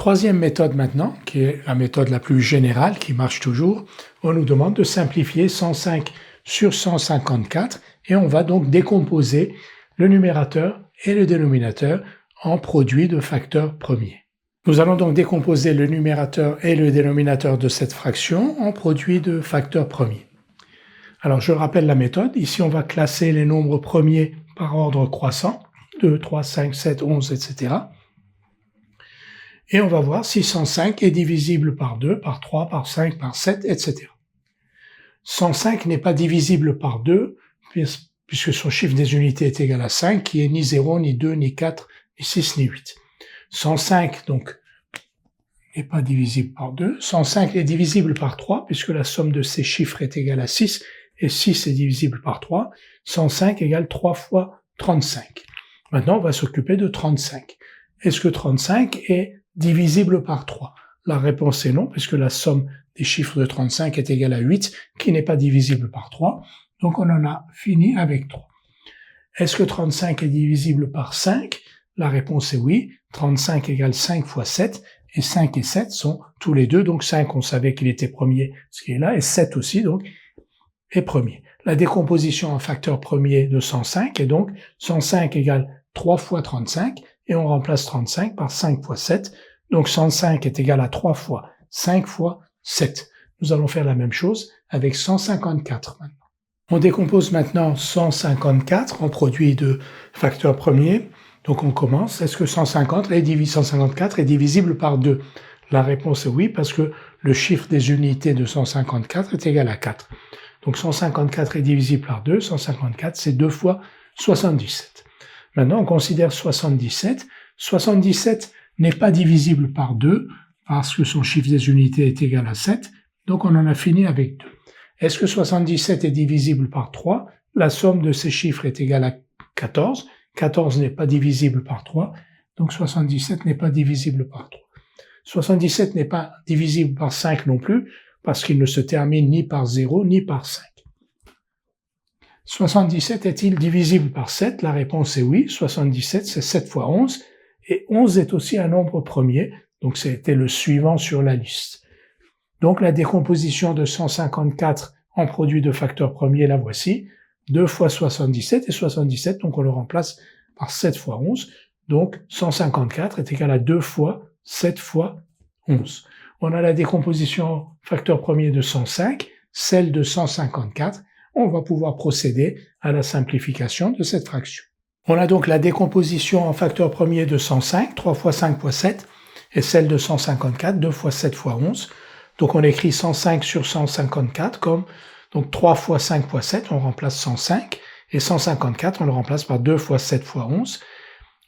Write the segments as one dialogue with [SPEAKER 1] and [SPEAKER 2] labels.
[SPEAKER 1] Troisième méthode maintenant, qui est la méthode la plus générale, qui marche toujours, on nous demande de simplifier 105 sur 154 et on va donc décomposer le numérateur et le dénominateur en produits de facteurs premiers. Nous allons donc décomposer le numérateur et le dénominateur de cette fraction en produits de facteurs premiers. Alors je rappelle la méthode, ici on va classer les nombres premiers par ordre croissant, 2, 3, 5, 7, 11, etc. Et on va voir si 105 est divisible par 2, par 3, par 5, par 7, etc. 105 n'est pas divisible par 2, puisque son chiffre des unités est égal à 5, qui est ni 0, ni 2, ni 4, ni 6, ni 8. 105, donc, n'est pas divisible par 2. 105 est divisible par 3, puisque la somme de ces chiffres est égale à 6, et 6 est divisible par 3. 105 égale 3 fois 35. Maintenant, on va s'occuper de 35. Est-ce que 35 est divisible par 3? La réponse est non, puisque la somme des chiffres de 35 est égale à 8, qui n'est pas divisible par 3. Donc on en a fini avec 3. Est-ce que 35 est divisible par 5? La réponse est oui. 35 égale 5 fois 7, et 5 et 7 sont tous les deux, donc 5 on savait qu'il était premier, ce qui est là, et 7 aussi, donc, est premier. La décomposition en facteur premier de 105 est donc 105 égale 3 fois 35, et on remplace 35 par 5 fois 7, donc 105 est égal à 3 fois 5 fois 7. Nous allons faire la même chose avec 154 maintenant. On décompose maintenant 154 en produits de facteurs premiers. Donc on commence. Est-ce que 154 est divisible par 2? La réponse est oui, parce que le chiffre des unités de 154 est égal à 4. Donc 154 est divisible par 2. 154, c'est 2 fois 77. Maintenant, on considère 77. 77 n'est pas divisible par 2, parce que son chiffre des unités est égal à 7. Donc on en a fini avec 2. Est-ce que 77 est divisible par 3? La somme de ces chiffres est égale à 14. 14 n'est pas divisible par 3, donc 77 n'est pas divisible par 3. 77 n'est pas divisible par 5 non plus, parce qu'il ne se termine ni par 0 ni par 5. 77 est-il divisible par 7? La réponse est oui. 77, c'est 7 fois 11, et 11 est aussi un nombre premier, donc c'était le suivant sur la liste. Donc la décomposition de 154 en produit de facteurs premiers, la voici. 2 fois 77, et 77, donc on le remplace par 7 fois 11, donc 154 est égal à 2 fois 7 fois 11. On a la décomposition facteur premier de 105, celle de 154, on va pouvoir procéder à la simplification de cette fraction. On a donc la décomposition en facteur premier de 105, 3 fois 5 fois 7, et celle de 154, 2 fois 7 fois 11. Donc on écrit 105 sur 154 comme donc 3 fois 5 fois 7, on remplace 105, et 154, on le remplace par 2 fois 7 fois 11.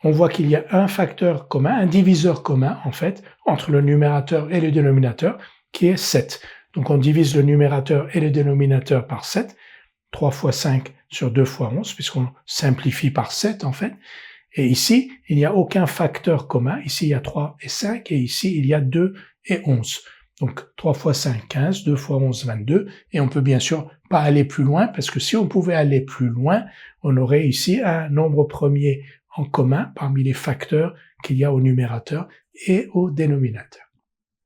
[SPEAKER 1] On voit qu'il y a un facteur commun, un diviseur commun, en fait, entre le numérateur et le dénominateur, qui est 7. Donc on divise le numérateur et le dénominateur par 7, 3 fois 5 sur 2 fois 11, puisqu'on simplifie par 7, en fait. Et ici, il n'y a aucun facteur commun. Ici, il y a 3 et 5, et ici, il y a 2 et 11. Donc 3 fois 5, 15, 2 fois 11, 22, et on peut bien sûr pas aller plus loin, parce que si on pouvait aller plus loin, on aurait ici un nombre premier en commun parmi les facteurs qu'il y a au numérateur et au dénominateur.